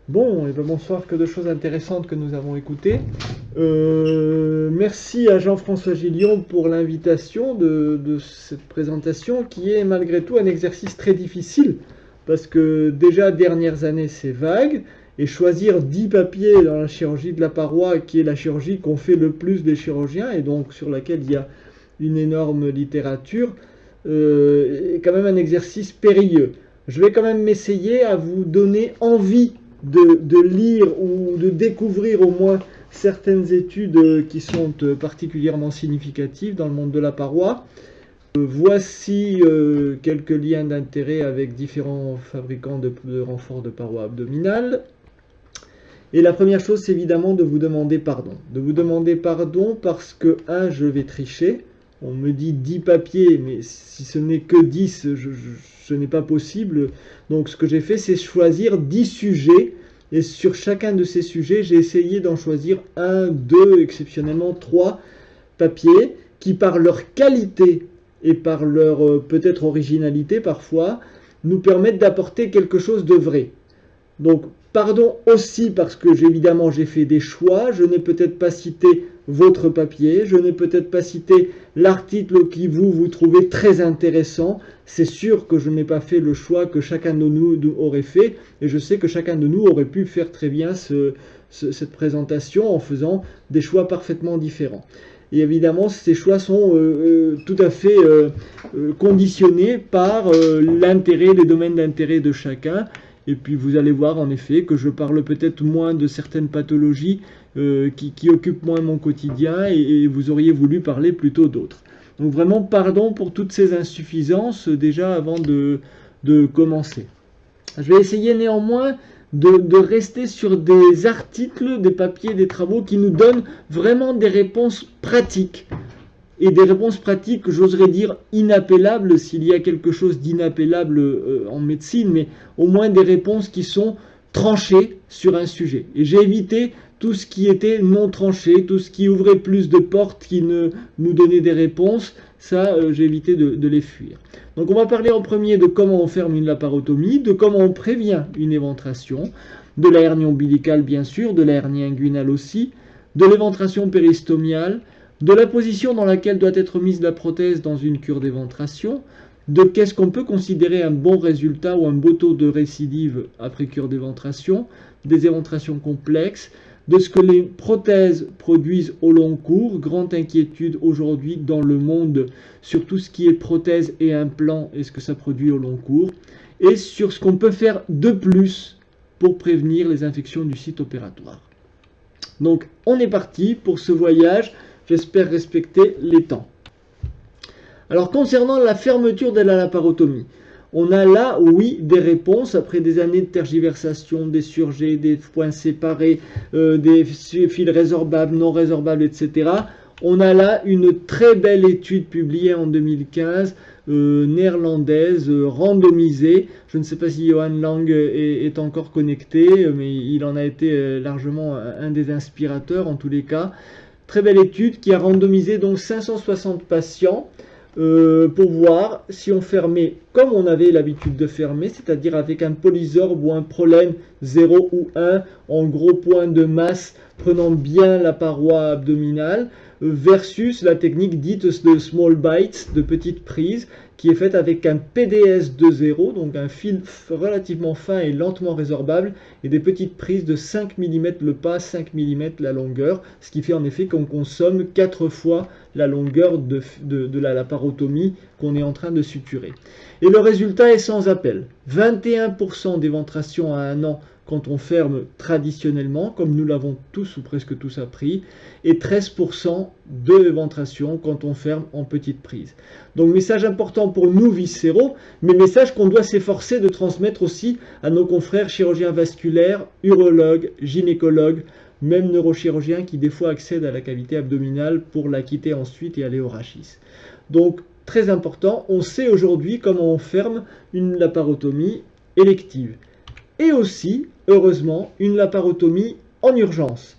Bon, et ben bonsoir, que de choses intéressantes que nous avons écoutées. Merci à Jean-François Gillion pour l'invitation de cette présentation qui est malgré tout un exercice très difficile parce que déjà dernières années c'est vague et choisir 10 papiers dans la chirurgie de la paroi qui est la chirurgie qu'on fait le plus des chirurgiens et donc sur laquelle il y a une énorme littérature est quand même un exercice périlleux. Je vais quand même m'essayer à vous donner envie de lire ou de découvrir au moins certaines études qui sont particulièrement significatives dans le monde de la paroi. Voici quelques liens d'intérêt avec différents fabricants de renforts de paroi abdominale. Et la première chose, c'est évidemment de vous demander pardon. De vous demander pardon parce que, je vais tricher. On me dit 10 papiers, mais si ce n'est que 10, ce n'est pas possible. Donc ce que j'ai fait, c'est choisir 10 sujets. Et sur chacun de ces sujets, j'ai essayé d'en choisir 1, 2, exceptionnellement 3 papiers qui, par leur qualité et par leur peut-être originalité parfois, nous permettent d'apporter quelque chose de vrai. Donc, pardon aussi parce que évidemment j'ai fait des choix, je n'ai peut-être pas cité votre papier, je n'ai peut-être pas cité l'article qui vous trouvez très intéressant, c'est sûr que je n'ai pas fait le choix que chacun de nous aurait fait, et je sais que chacun de nous aurait pu faire très bien cette présentation en faisant des choix parfaitement différents. Et évidemment, ces choix sont tout à fait conditionnés par l'intérêt, les domaines d'intérêt de chacun. Et puis vous allez voir en effet que je parle peut-être moins de certaines pathologies qui occupent moins mon quotidien et vous auriez voulu parler plutôt d'autres. Donc vraiment pardon pour toutes ces insuffisances déjà avant de commencer. Je vais essayer néanmoins de rester sur des articles, des papiers, des travaux qui nous donnent vraiment des réponses pratiques. Et des réponses pratiques, j'oserais dire, inappellables, s'il y a quelque chose d'inappellable en médecine, mais au moins des réponses qui sont tranchées sur un sujet. Et j'ai évité tout ce qui était non tranché, tout ce qui ouvrait plus de portes, qui ne nous donnait des réponses, ça j'ai évité de les fuir. Donc on va parler en premier de comment on ferme une laparotomie, de comment on prévient une éventration, de la hernie ombilicale bien sûr, de la hernie inguinale aussi, de l'éventration péristomiale, de la position dans laquelle doit être mise la prothèse dans une cure d'éventration, de qu'est-ce qu'on peut considérer un bon résultat ou un beau taux de récidive après cure d'éventration, des éventrations complexes, de ce que les prothèses produisent au long cours, grande inquiétude aujourd'hui dans le monde sur tout ce qui est prothèse et implant et ce que ça produit au long cours, et sur ce qu'on peut faire de plus pour prévenir les infections du site opératoire. Donc on est parti pour ce voyage. J'espère respecter les temps. Alors concernant la fermeture de la laparotomie, on a là, oui, des réponses après des années de tergiversation, des surjets, des points séparés, des fils résorbables, non résorbables, etc. On a là une très belle étude publiée en 2015, néerlandaise, randomisée. Je ne sais pas si Johan Lang est encore connecté, mais il en a été largement un des inspirateurs en tous les cas. Très belle étude qui a randomisé donc 560 patients pour voir si on fermait comme on avait l'habitude de fermer, c'est-à-dire avec un polysorbe ou un prolène 0 ou 1 en gros point de masse prenant bien la paroi abdominale versus la technique dite de small bites, de petites prises, qui est faite avec un PDS de 0, donc un fil relativement fin et lentement résorbable, et des petites prises de 5 mm le pas, 5 mm la longueur, ce qui fait en effet qu'on consomme 4 fois la longueur de la laparotomie qu'on est en train de suturer. Et le résultat est sans appel. 21% d'éventration à 1 an quand on ferme traditionnellement, comme nous l'avons tous ou presque tous appris, et 13% d'éventration quand on ferme en petite prise. Donc message important pour nous viscéraux, mais message qu'on doit s'efforcer de transmettre aussi à nos confrères chirurgiens vasculaires, urologues, gynécologues, même neurochirurgiens qui des fois accèdent à la cavité abdominale pour la quitter ensuite et aller au rachis. Donc très important, on sait aujourd'hui comment on ferme une laparotomie élective. Et aussi, heureusement, une laparotomie en urgence,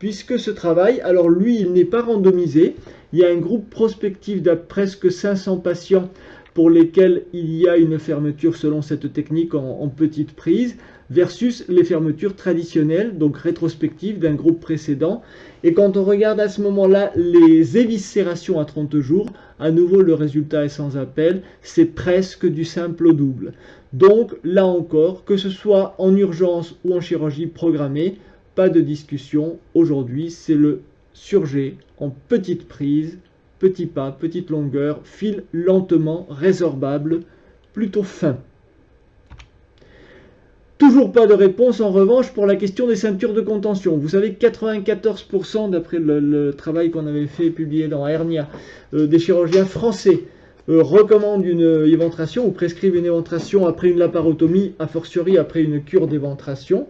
puisque ce travail, alors lui, il n'est pas randomisé. Il y a un groupe prospectif de presque 500 patients pour lesquels il y a une fermeture selon cette technique en petite prise, versus les fermetures traditionnelles, donc rétrospectives d'un groupe précédent. Et quand on regarde à ce moment-là les éviscérations à 30 jours, à nouveau le résultat est sans appel, c'est presque du simple au double. Donc là encore, que ce soit en urgence ou en chirurgie programmée, pas de discussion. Aujourd'hui, c'est le Surg en petite prise, petit pas, petite longueur, fil lentement, résorbable, plutôt fin. Toujours pas de réponse en revanche pour la question des ceintures de contention. Vous savez, 94% d'après le travail qu'on avait fait publié dans Hernia, des chirurgiens français recommandent une éventration ou prescrivent une éventration après une laparotomie, a fortiori après une cure d'éventration.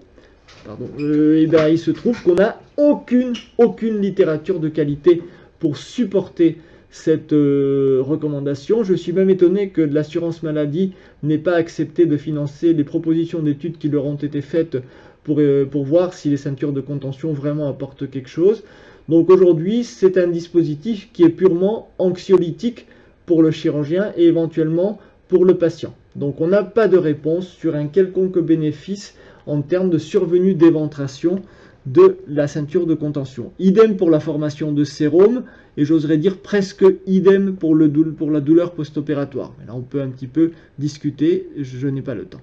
Et bien, il se trouve qu'on n'a aucune littérature de qualité pour supporter cette recommandation. Je suis même étonné que l'assurance maladie n'ait pas accepté de financer les propositions d'études qui leur ont été faites pour voir si les ceintures de contention vraiment apportent quelque chose. Donc aujourd'hui, c'est un dispositif qui est purement anxiolytique pour le chirurgien et éventuellement pour le patient. Donc on n'a pas de réponse sur un quelconque bénéfice en termes de survenue d'éventration de la ceinture de contention. Idem pour la formation de sérum, et j'oserais dire presque idem pour la douleur post-opératoire. Mais là, on peut un petit peu discuter, je n'ai pas le temps.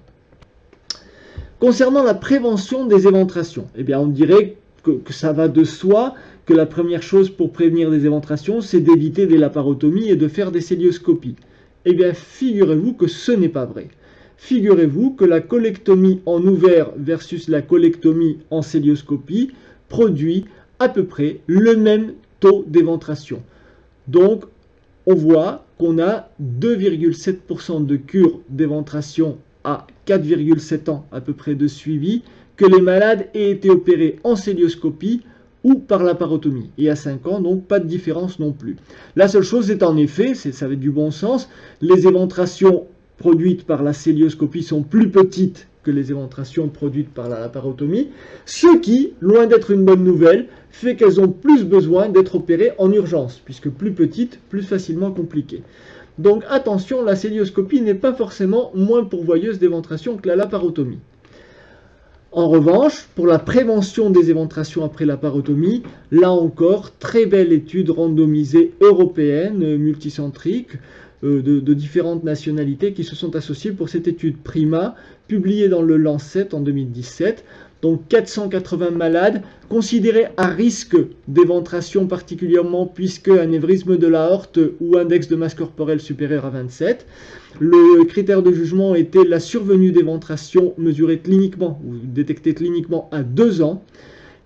Concernant la prévention des éventrations, eh bien, on dirait que ça va de soi, que la première chose pour prévenir des éventrations, c'est d'éviter des laparotomies et de faire des cœlioscopies. Eh bien, figurez-vous que ce n'est pas vrai. Figurez-vous que la colectomie en ouvert versus la colectomie en cœlioscopie produit à peu près le même taux d'éventration. Donc, on voit qu'on a 2,7% de cure d'éventration à 4,7 ans à peu près de suivi, que les malades aient été opérés en cœlioscopie ou par laparotomie. Et à 5 ans, donc pas de différence non plus. La seule chose est en effet, ça va être du bon sens, les éventrations produites par la cœlioscopie sont plus petites que les éventrations produites par la laparotomie, ce qui, loin d'être une bonne nouvelle, fait qu'elles ont plus besoin d'être opérées en urgence, puisque plus petites, plus facilement compliquées. Donc attention, la cœlioscopie n'est pas forcément moins pourvoyeuse d'éventration que la laparotomie. En revanche, pour la prévention des éventrations après laparotomie, là encore, très belle étude randomisée européenne, multicentrique, de différentes nationalités qui se sont associées pour cette étude PRIMA, publiée dans le Lancet en 2017. Donc 480 malades considérés à risque d'éventration particulièrement puisque anévrisme de l'aorte ou index de masse corporelle supérieur à 27. Le critère de jugement était la survenue d'éventration mesurée cliniquement ou détectée cliniquement à 2 ans.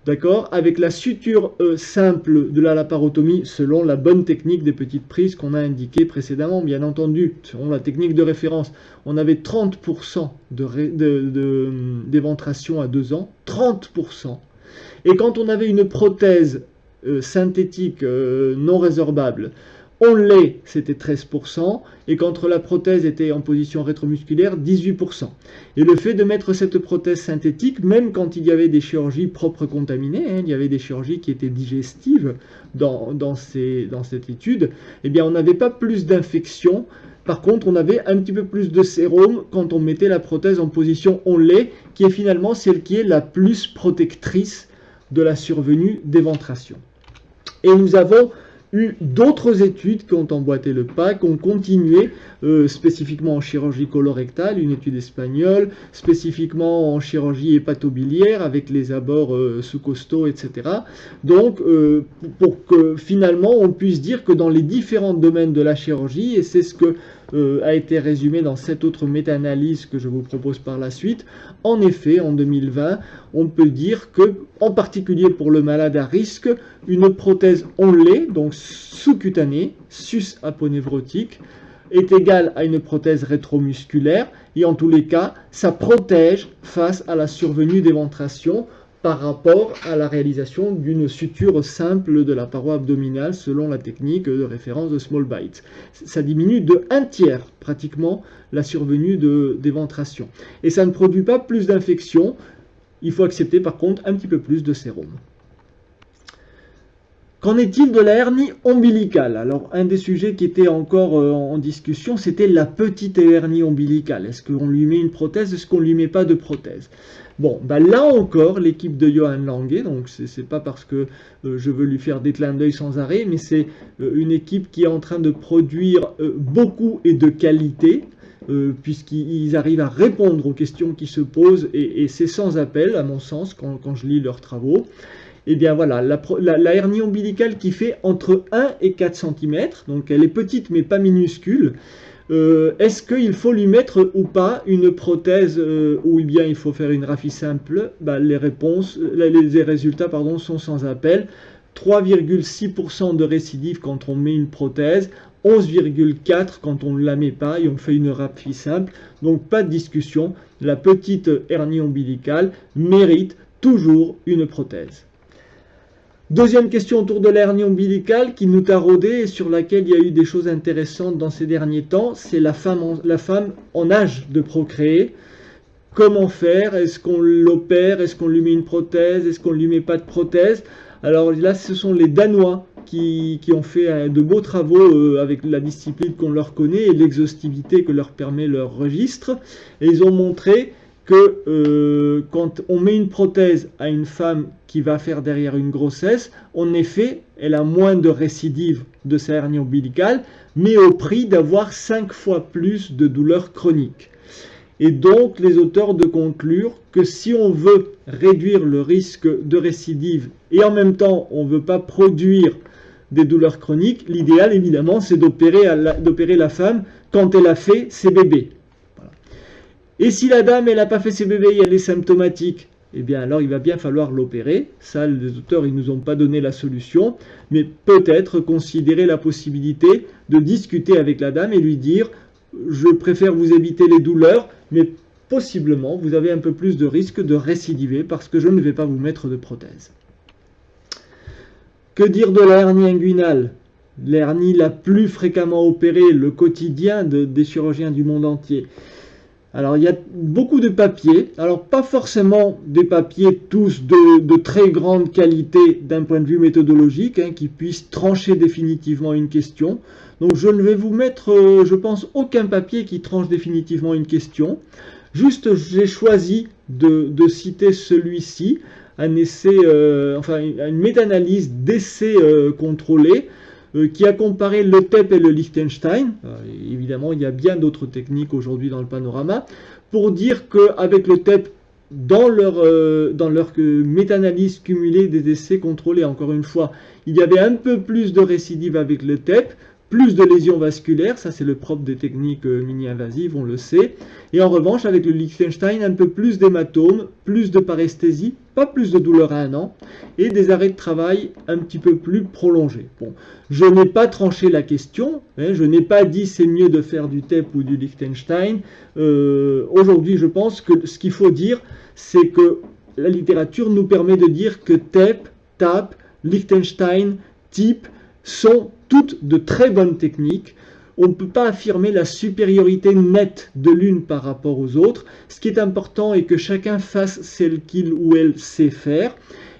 D'accord, avec la suture simple de la laparotomie selon la bonne technique des petites prises qu'on a indiquées précédemment. Bien entendu, selon la technique de référence, on avait 30% d'éventration à 2 ans. 30%. Et quand on avait une prothèse synthétique non résorbable, onlay, c'était 13%, et quand la prothèse était en position rétromusculaire, 18%. Et le fait de mettre cette prothèse synthétique, même quand il y avait des chirurgies propres contaminées, il y avait des chirurgies qui étaient digestives dans cette étude, eh bien on n'avait pas plus d'infection. Par contre, on avait un petit peu plus de sérum quand on mettait la prothèse en position onlay, qui est finalement celle qui est la plus protectrice de la survenue d'éventration. Et nous avons eu d'autres études qui ont emboîté le pas, qui ont continué spécifiquement en chirurgie colorectale, une étude espagnole, spécifiquement en chirurgie hépatobiliaire avec les abords sous-costaux, etc. Donc, pour que finalement on puisse dire que dans les différents domaines de la chirurgie, et c'est ce que a été résumé dans cette autre méta-analyse que je vous propose par la suite, en effet, en 2020, on peut dire que, en particulier pour le malade à risque, une prothèse onlay, donc sous-cutanée, sus-aponevrotique, est égale à une prothèse rétromusculaire, et en tous les cas, ça protège face à la survenue d'éventration par rapport à la réalisation d'une suture simple de la paroi abdominale selon la technique de référence de Smallbite. Ça diminue de 1/3 pratiquement la survenue d'éventration. Et ça ne produit pas plus d'infection. Il faut accepter par contre un petit peu plus de sérum. Qu'en est-il de la hernie ombilicale? Alors, un des sujets qui était encore en discussion, c'était la petite hernie ombilicale. Est-ce qu'on lui met une prothèse? Est-ce qu'on ne lui met pas de prothèse? Bon, ben là encore, l'équipe de Johan Lange, donc c'est pas parce que je veux lui faire des clins d'œil sans arrêt, mais c'est une équipe qui est en train de produire beaucoup et de qualité, puisqu'ils arrivent à répondre aux questions qui se posent, et c'est sans appel, à mon sens, quand je lis leurs travaux. Et bien voilà, la hernie ombilicale qui fait entre 1 et 4 cm, donc elle est petite mais pas minuscule. Est-ce qu'il faut lui mettre ou pas une prothèse ou bien il faut faire une raphie simple? Les résultats sont sans appel. 3,6% de récidive quand on met une prothèse, 11,4% quand on ne la met pas et on fait une raphie simple. Donc pas de discussion, la petite hernie ombilicale mérite toujours une prothèse. Deuxième question autour de l'hernie ombilicale qui nous taraudait et sur laquelle il y a eu des choses intéressantes dans ces derniers temps, c'est la femme en âge de procréer. Comment faire? Est-ce qu'on l'opère? Est-ce qu'on lui met une prothèse? Est-ce qu'on ne lui met pas de prothèse? Alors là, ce sont les Danois qui ont fait de beaux travaux avec la discipline qu'on leur connaît et l'exhaustivité que leur permet leur registre. Et ils ont montré que quand on met une prothèse à une femme qui va faire derrière une grossesse, en effet, elle a moins de récidive de sa hernie ombilicale, mais au prix d'avoir 5 fois plus de douleurs chroniques. Et donc, les auteurs de conclure que si on veut réduire le risque de récidive et en même temps, on ne veut pas produire des douleurs chroniques, l'idéal, évidemment, c'est d'opérer la femme quand elle a fait ses bébés. Et si la dame, elle n'a pas fait ses bébés et elle est symptomatique, eh bien alors il va bien falloir l'opérer. Ça, les auteurs, ils ne nous ont pas donné la solution, mais peut-être considérer la possibilité de discuter avec la dame et lui dire « Je préfère vous éviter les douleurs, mais possiblement vous avez un peu plus de risque de récidiver parce que je ne vais pas vous mettre de prothèse. » Que dire de la hernie inguinale? L'hernie la plus fréquemment opérée, le quotidien des chirurgiens du monde entier. Alors, il y a beaucoup de papiers, alors pas forcément des papiers tous de très grande qualité d'un point de vue méthodologique, qui puissent trancher définitivement une question. Donc, je ne vais vous mettre, je pense, aucun papier qui tranche définitivement une question. Juste, j'ai choisi de citer celui-ci, un essai, une méta-analyse d'essais contrôlés, qui a comparé le TEP et le Liechtenstein. Évidemment, il y a bien d'autres techniques aujourd'hui dans le panorama, pour dire qu'avec le TEP, dans leur méta-analyse cumulée des essais contrôlés, encore une fois, il y avait un peu plus de récidive avec le TEP, plus de lésions vasculaires, ça c'est le propre des techniques mini-invasives, on le sait. Et en revanche, avec le Liechtenstein, un peu plus d'hématomes, plus de paresthésie, pas plus de douleur à 1 an, et des arrêts de travail un petit peu plus prolongés. Bon, je n'ai pas tranché la question, je n'ai pas dit c'est mieux de faire du TEP ou du Liechtenstein. Aujourd'hui, je pense que ce qu'il faut dire, c'est que la littérature nous permet de dire que TEP, TAP, Liechtenstein, TIP sont toutes de très bonnes techniques. On ne peut pas affirmer la supériorité nette de l'une par rapport aux autres. Ce qui est important est que chacun fasse celle qu'il ou elle sait faire.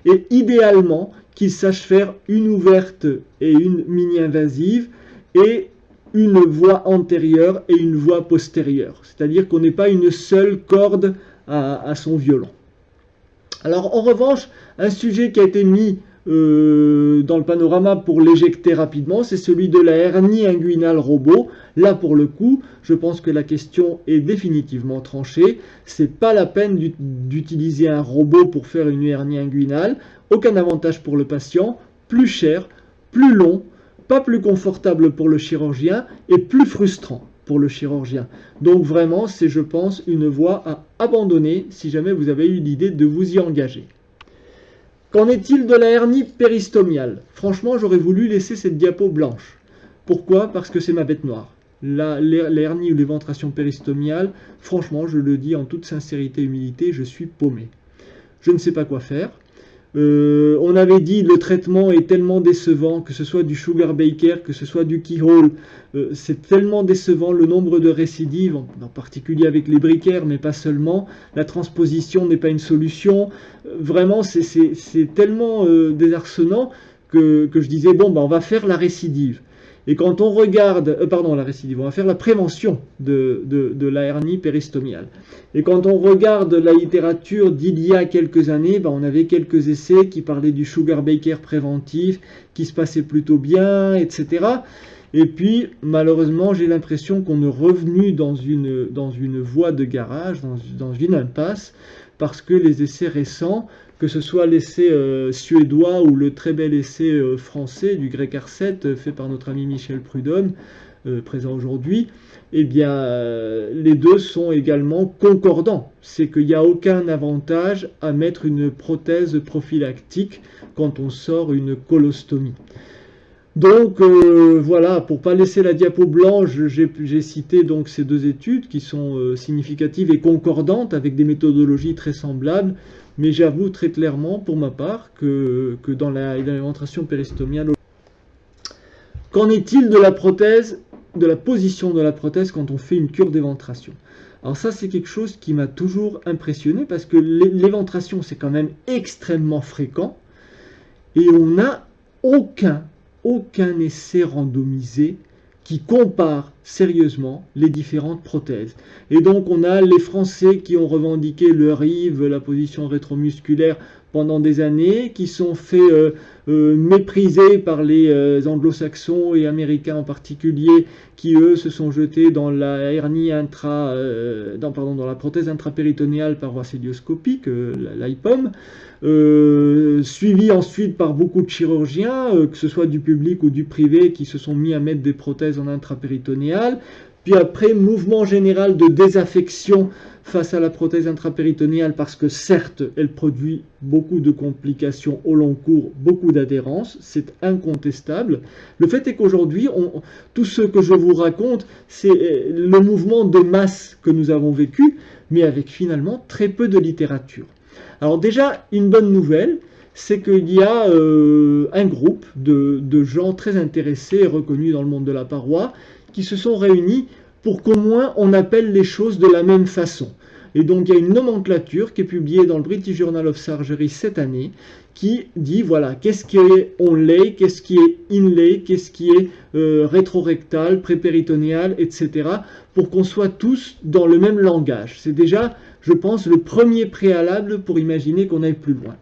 Et idéalement, qu'il sache faire une ouverte et une mini-invasive et une voie antérieure et une voie postérieure. C'est-à-dire qu'on n'ait pas une seule corde à son violon. Alors en revanche, un sujet qui a été mis dans le panorama pour l'éjecter rapidement, c'est celui de la hernie inguinale robot. Là, pour le coup, je pense que la question est définitivement tranchée. C'est pas la peine d'utiliser un robot pour faire une hernie inguinale. Aucun avantage pour le patient, plus cher, plus long, pas plus confortable pour le chirurgien et plus frustrant pour le chirurgien. Donc vraiment, c'est, je pense, une voie à abandonner si jamais vous avez eu l'idée de vous y engager. Qu'en est-il de la hernie péristomiale? Franchement, j'aurais voulu laisser cette diapo blanche. Pourquoi? Parce que c'est ma bête noire. La hernie ou l'éventration péristomiale, franchement, je le dis en toute sincérité et humilité, je suis paumé. Je ne sais pas quoi faire. On avait dit le traitement est tellement décevant, que ce soit du Sugar Baker, que ce soit du Keyhole, c'est tellement décevant le nombre de récidives, en particulier avec les briquaires, mais pas seulement. La transposition n'est pas une solution. Vraiment, c'est tellement désarçonnant que je disais, bon, ben, on va faire la récidive. Et quand on regarde, la récidive, on va faire la prévention de la hernie péristomiale. Et quand on regarde la littérature d'il y a quelques années, ben, on avait quelques essais qui parlaient du sugar baker préventif, qui se passait plutôt bien, etc. Et puis, malheureusement, j'ai l'impression qu'on est revenu dans une voie de garage, dans une impasse, parce que les essais récents, que ce soit l'essai suédois ou le très bel essai français du grec R7 fait par notre ami Michel Prudhomme, présent aujourd'hui, eh bien, les deux sont également concordants. C'est qu'il n'y a aucun avantage à mettre une prothèse prophylactique quand on sort une colostomie. Donc voilà, pour ne pas laisser la diapo blanche, j'ai cité donc ces deux études qui sont significatives et concordantes avec des méthodologies très semblables, mais j'avoue très clairement pour ma part que dans l'alimentation péristomiale, qu'en est-il de la prothèse, de la position de la prothèse quand on fait une cure d'éventration? Alors ça c'est quelque chose qui m'a toujours impressionné parce que l'éventration c'est quand même extrêmement fréquent et on n'a aucun essai randomisé qui compare sérieusement les différentes prothèses. Et donc on a les Français qui ont revendiqué le RIV, la position rétromusculaire, pendant des années, qui sont fait mépriser par les anglo-saxons et américains en particulier, qui eux se sont jetés dans la hernie dans la prothèse intrapéritonéale par voie célioscopique, l'IPOM, suivi ensuite par beaucoup de chirurgiens, que ce soit du public ou du privé, qui se sont mis à mettre des prothèses en intrapéritonéale. Puis après, mouvement général de désaffection face à la prothèse intrapéritonéale parce que certes, elle produit beaucoup de complications au long cours, beaucoup d'adhérence, c'est incontestable. Le fait est qu'aujourd'hui, tout ce que je vous raconte, c'est le mouvement de masse que nous avons vécu, mais avec finalement très peu de littérature. Alors déjà, une bonne nouvelle, c'est qu'il y a un groupe de gens très intéressés et reconnus dans le monde de la paroi qui se sont réunis pour qu'au moins on appelle les choses de la même façon. Et donc il y a une nomenclature qui est publiée dans le British Journal of Surgery cette année qui dit voilà, qu'est-ce qui est onlay, qu'est-ce qui est inlay, qu'est-ce qui est rétrorectal, prépéritonéal, etc. pour qu'on soit tous dans le même langage. C'est déjà, je pense, le premier préalable pour imaginer qu'on aille plus loin.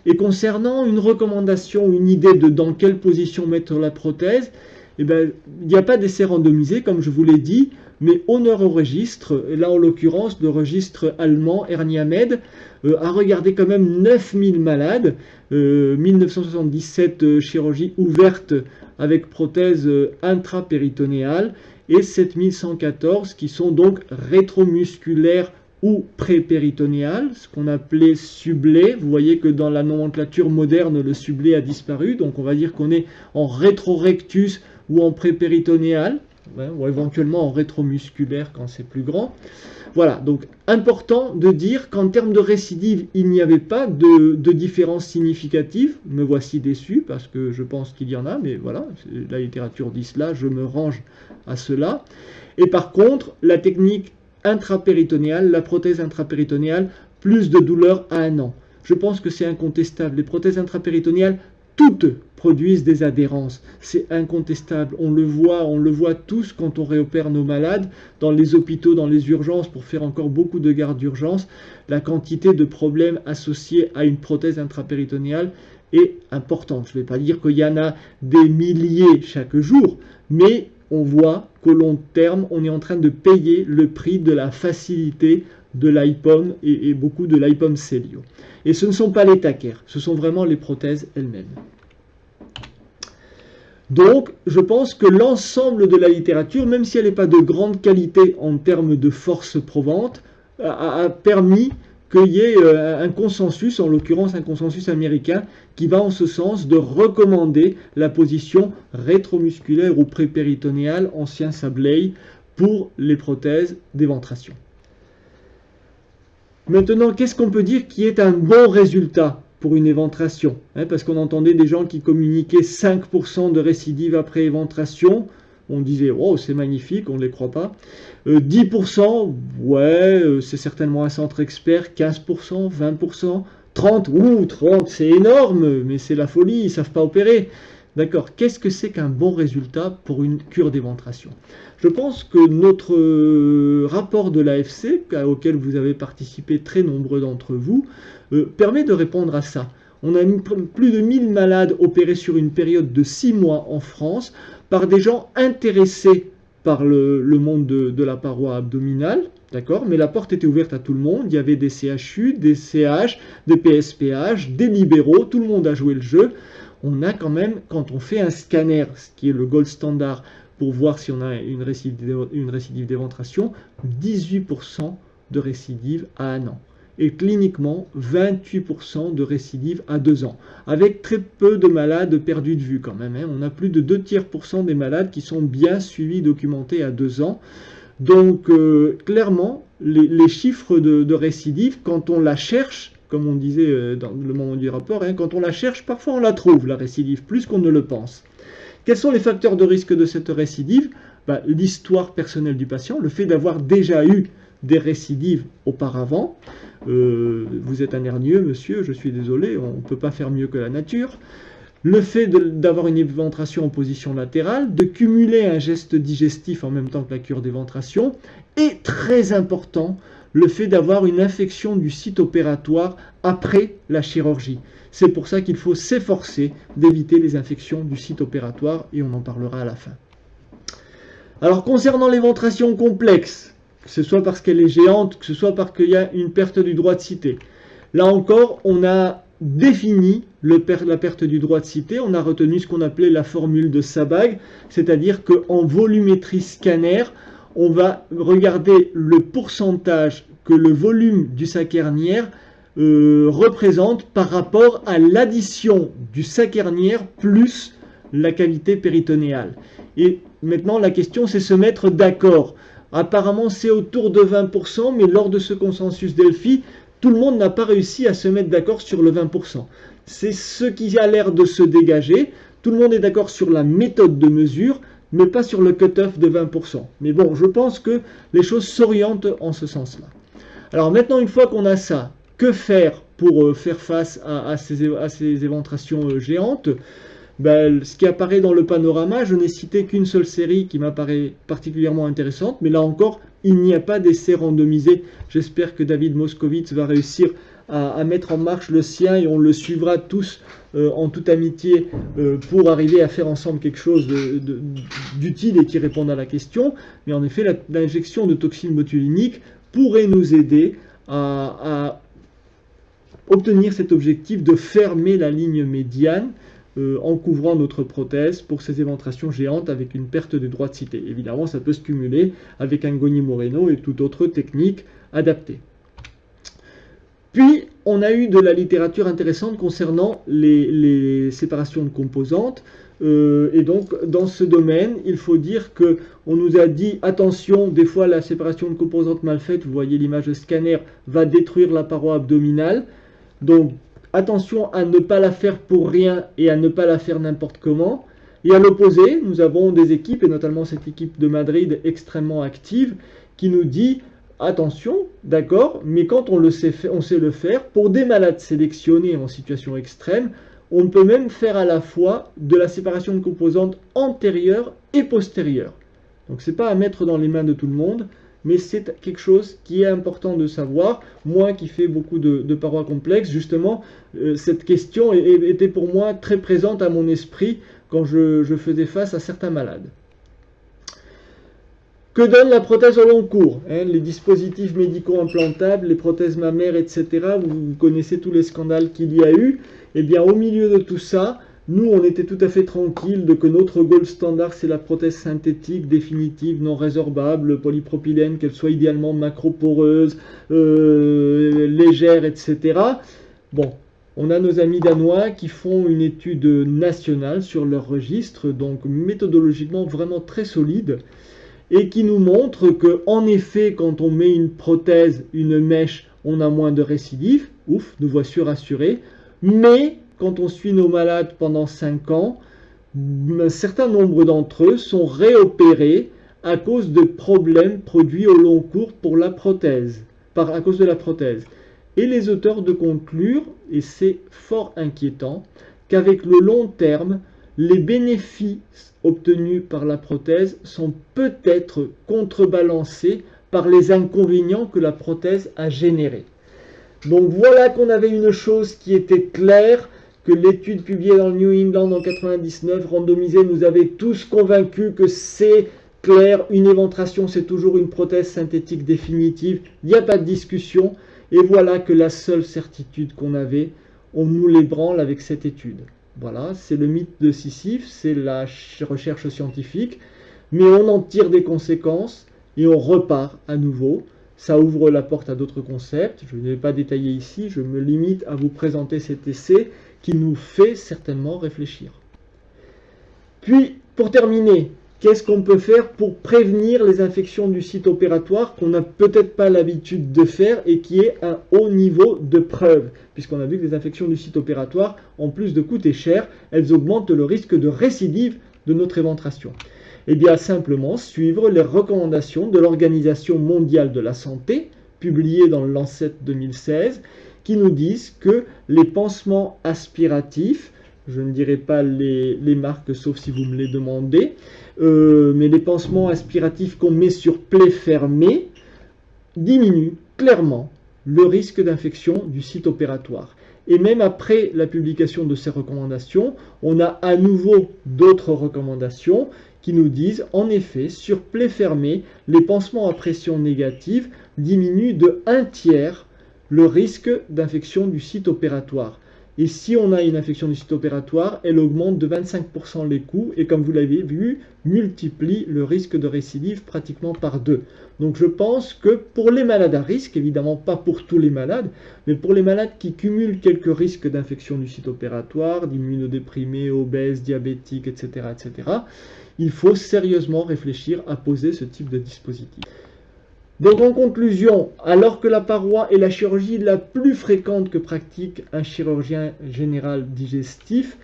Et concernant une recommandation, une idée de dans quelle position mettre la prothèse, eh ben, il n'y a pas d'essai randomisé, comme je vous l'ai dit, mais honneur au registre, et là en l'occurrence le registre allemand HerniaMed a regardé quand même 9000 malades, 1977 chirurgies ouvertes avec prothèse intrapéritonéale et 7114 qui sont donc rétromusculaires ou prépéritonéales, ce qu'on appelait sublé. Vous voyez que dans la nomenclature moderne, le sublé a disparu, donc on va dire qu'on est en rétrorectus ou en prépéritonéal, ou éventuellement en rétromusculaire quand c'est plus grand. Voilà, donc important de dire qu'en termes de récidive, il n'y avait pas de différence significative. Me voici déçu parce que je pense qu'il y en a, mais voilà, la littérature dit cela, je me range à cela. Et par contre, la technique intrapéritonéale, la prothèse intrapéritonéale, plus de douleur à 1 an. Je pense que c'est incontestable. Les prothèses intrapéritonéales, toutes produisent des adhérences. C'est incontestable. On le voit tous quand on réopère nos malades dans les hôpitaux, dans les urgences, pour faire encore beaucoup de gardes d'urgence. La quantité de problèmes associés à une prothèse intrapéritonéale est importante. Je ne vais pas dire qu'il y en a des milliers chaque jour, mais on voit qu'au long terme, on est en train de payer le prix de la facilité de l'IPOM et beaucoup de l'IPOM Célio. Et ce ne sont pas les taquères, ce sont vraiment les prothèses elles-mêmes. Donc, je pense que l'ensemble de la littérature, même si elle n'est pas de grande qualité en termes de force probante, a permis qu'il y ait un consensus, en l'occurrence un consensus américain, qui va en ce sens de recommander la position rétromusculaire ou prépéritonéale, ancien Sabley, pour les prothèses d'éventration. Maintenant, qu'est-ce qu'on peut dire qui est un bon résultat pour une éventration, parce qu'on entendait des gens qui communiquaient 5% de récidive après éventration. On disait, oh, c'est magnifique, on ne les croit pas. 10%, ouais, c'est certainement un centre expert. 15%, 20%, 30, 30, c'est énorme, mais c'est la folie, ils ne savent pas opérer. D'accord, qu'est-ce que c'est qu'un bon résultat pour une cure d'éventration? Je pense que notre rapport de l'AFC, auquel vous avez participé très nombreux d'entre vous, permet de répondre à ça. On a plus de 1000 malades opérés sur une période de 6 mois en France par des gens intéressés par le monde de la paroi abdominale, d'accord, mais la porte était ouverte à tout le monde. Il y avait des CHU, des CH, des PSPH, des libéraux, tout le monde a joué le jeu. On a quand même, quand on fait un scanner, ce qui est le gold standard pour voir si on a une récidive d'éventration, 18% de récidive à 1 an. Et cliniquement, 28% de récidive à 2 ans, avec très peu de malades perdus de vue quand même. On a plus de 2% des malades qui sont bien suivis, documentés à 2 ans. Donc, clairement, les chiffres de récidive, quand on la cherche, comme on disait dans le moment du rapport, quand on la cherche, parfois on la trouve, la récidive, plus qu'on ne le pense. Quels sont les facteurs de risque de cette récidive? L'histoire personnelle du patient, le fait d'avoir déjà eu des récidives auparavant. Vous êtes un hernieux, monsieur, je suis désolé, on ne peut pas faire mieux que la nature. Le fait d'avoir une éventration en position latérale, de cumuler un geste digestif en même temps que la cure d'éventration, et très important, le fait d'avoir une infection du site opératoire après la chirurgie. C'est pour ça qu'il faut s'efforcer d'éviter les infections du site opératoire, et on en parlera à la fin. Alors concernant l'éventration complexe, que ce soit parce qu'elle est géante, que ce soit parce qu'il y a une perte du droit de cité, là encore, on a défini la perte du droit de cité, on a retenu ce qu'on appelait la formule de Sabag, c'est-à-dire qu'en volumétrie scanner, on va regarder le pourcentage que le volume du sac hernière représente par rapport à l'addition du sac hernière plus la cavité péritonéale. Et maintenant, la question, c'est se mettre d'accord. Apparemment, c'est autour de 20%, mais lors de ce consensus Delphi, tout le monde n'a pas réussi à se mettre d'accord sur le 20%. C'est ce qui a l'air de se dégager. Tout le monde est d'accord sur la méthode de mesure, mais pas sur le cut-off de 20%. Mais bon, je pense que les choses s'orientent en ce sens-là. Alors maintenant, une fois qu'on a ça, que faire pour faire face à ces éventrations géantes? Ce qui apparaît dans le panorama, je n'ai cité qu'une seule série qui m'apparaît particulièrement intéressante, mais là encore, il n'y a pas d'essai randomisé. J'espère que David Moskowitz va réussir à mettre en marche le sien et on le suivra tous en toute amitié pour arriver à faire ensemble quelque chose d'utile et qui réponde à la question. Mais en effet, l'injection de toxine botulinique pourrait nous aider à obtenir cet objectif de fermer la ligne médiane en couvrant notre prothèse pour ces éventrations géantes avec une perte de droit de cité. Évidemment, ça peut se cumuler avec un Goni Moreno et toute autre technique adaptée. Puis, on a eu de la littérature intéressante concernant les séparations de composantes. Et donc, dans ce domaine, il faut dire qu'on nous a dit, attention, des fois la séparation de composantes mal faite, vous voyez l'image de scanner, va détruire la paroi abdominale. Donc, attention à ne pas la faire pour rien et à ne pas la faire n'importe comment. Et à l'opposé, nous avons des équipes, et notamment cette équipe de Madrid extrêmement active, qui nous dit, attention, d'accord, mais quand on sait le faire, pour des malades sélectionnés en situation extrême, on peut même faire à la fois de la séparation de composantes antérieure et postérieure. Donc ce n'est pas à mettre dans les mains de tout le monde, mais c'est quelque chose qui est important de savoir. Moi qui fais beaucoup de parois complexes, justement, cette question était pour moi très présente à mon esprit quand je faisais face à certains malades. Que donne la prothèse au long cours? Les dispositifs médicaux implantables, les prothèses mammaires, etc. Vous connaissez tous les scandales qu'il y a eu. Eh bien, au milieu de tout ça, nous, on était tout à fait tranquille de que notre gold standard, c'est la prothèse synthétique, définitive, non résorbable, polypropylène, qu'elle soit idéalement macroporeuse, légère, etc. Bon, on a nos amis danois qui font une étude nationale sur leur registre, donc méthodologiquement vraiment très solide, et qui nous montre que, en effet, quand on met une prothèse, une mèche, on a moins de récidives. Ouf, nous voici rassurés. Mais quand on suit nos malades pendant 5 ans, un certain nombre d'entre eux sont réopérés à cause de problèmes produits au long cours pour la prothèse, à cause de la prothèse. Et les auteurs de conclure, et c'est fort inquiétant, qu'avec le long terme, les bénéfices obtenus par la prothèse sont peut-être contrebalancés par les inconvénients que la prothèse a générés. Donc voilà qu'on avait une chose qui était claire, que l'étude publiée dans le New England en 99, randomisée, nous avait tous convaincus que c'est clair, une éventration c'est toujours une prothèse synthétique définitive, il n'y a pas de discussion, et voilà que la seule certitude qu'on avait, on nous l'ébranle avec cette étude. Voilà, c'est le mythe de Sisyphe, c'est la recherche scientifique, mais on en tire des conséquences et on repart à nouveau. Ça ouvre la porte à d'autres concepts, je ne vais pas détailler ici, je me limite à vous présenter cet essai qui nous fait certainement réfléchir. Puis, pour terminer, qu'est-ce qu'on peut faire pour prévenir les infections du site opératoire qu'on n'a peut-être pas l'habitude de faire et qui est un haut niveau de preuve? Puisqu'on a vu que les infections du site opératoire, en plus de coûter cher, elles augmentent le risque de récidive de notre éventration. Eh bien, simplement suivre les recommandations de l'Organisation mondiale de la santé, publiées dans le Lancet 2016, qui nous disent que les pansements aspiratifs, je ne dirai pas les marques sauf si vous me les demandez, mais les pansements aspiratifs qu'on met sur plaie fermée diminuent clairement le risque d'infection du site opératoire. Et même après la publication de ces recommandations, on a à nouveau d'autres recommandations qui nous disent, en effet, sur plaie fermée, les pansements à pression négative diminuent de 1/3 le risque d'infection du site opératoire. Et si on a une infection du site opératoire, elle augmente de 25% les coûts et, comme vous l'avez vu, multiplie le risque de récidive pratiquement par 2. Donc je pense que pour les malades à risque, évidemment pas pour tous les malades, mais pour les malades qui cumulent quelques risques d'infection du site opératoire, d'immunodéprimés, obèses, diabétiques, etc., il faut sérieusement réfléchir à poser ce type de dispositif. Donc en conclusion, alors que la paroi est la chirurgie la plus fréquente que pratique un chirurgien général digestif,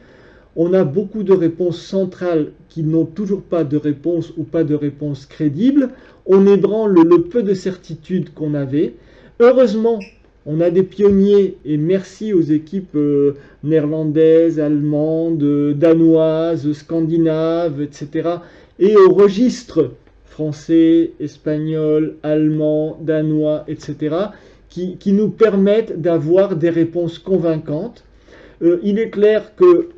on a beaucoup de réponses centrales qui n'ont toujours pas de réponse ou pas de réponse crédible. On ébranle le peu de certitude qu'on avait. Heureusement, on a des pionniers et merci aux équipes néerlandaises, allemandes, danoises, scandinaves, etc. et aux registres français, espagnol, allemand, danois, etc., qui nous permettent d'avoir des réponses convaincantes. Il est clair que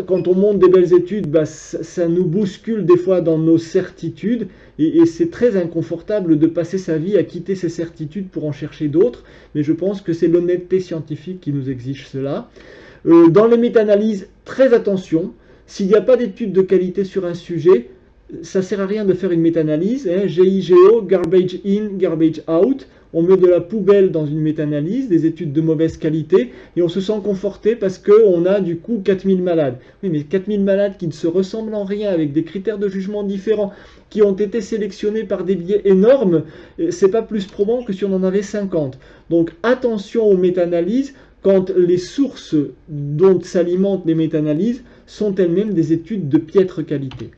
quand on monte des belles études, ça nous bouscule des fois dans nos certitudes, et c'est très inconfortable de passer sa vie à quitter ses certitudes pour en chercher d'autres, mais je pense que c'est l'honnêteté scientifique qui nous exige cela. Dans les méta-analyses, très attention, s'il n'y a pas d'études de qualité sur un sujet, ça ne sert à rien de faire une méta-analyse, GIGO, garbage in, garbage out, on met de la poubelle dans une méta-analyse, des études de mauvaise qualité, et on se sent conforté parce qu'on a du coup 4000 malades. Oui, mais 4000 malades qui ne se ressemblent en rien, avec des critères de jugement différents, qui ont été sélectionnés par des biais énormes, c'est pas plus probant que si on en avait 50. Donc attention aux méta-analyses, quand les sources dont s'alimentent les méta-analyses sont elles-mêmes des études de piètre qualité.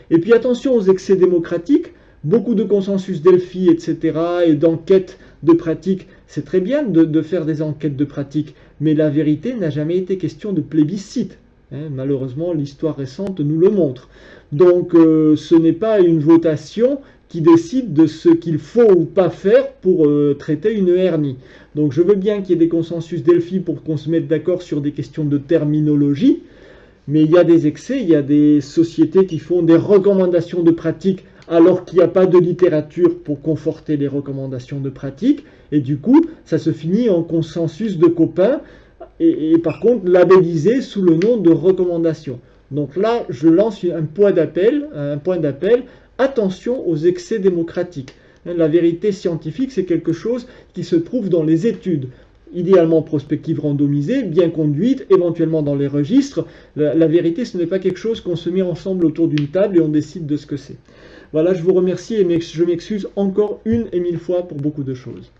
Et puis attention aux excès démocratiques, beaucoup de consensus Delphi, etc., et d'enquêtes de pratique. C'est très bien de faire des enquêtes de pratique, mais la vérité n'a jamais été question de plébiscite. Malheureusement, l'histoire récente nous le montre. Donc ce n'est pas une votation qui décide de ce qu'il faut ou pas faire pour traiter une hernie. Donc je veux bien qu'il y ait des consensus Delphi pour qu'on se mette d'accord sur des questions de terminologie, mais il y a des excès, il y a des sociétés qui font des recommandations de pratique alors qu'il n'y a pas de littérature pour conforter les recommandations de pratique, et du coup, ça se finit en consensus de copains, et par contre labellisé sous le nom de recommandation. Donc là, je lance un point d'appel, attention aux excès démocratiques. La vérité scientifique, c'est quelque chose qui se trouve dans les études, idéalement prospective randomisée, bien conduite, éventuellement dans les registres. La vérité, ce n'est pas quelque chose qu'on se met ensemble autour d'une table et on décide de ce que c'est. Voilà, je vous remercie et je m'excuse encore 1000 fois pour beaucoup de choses.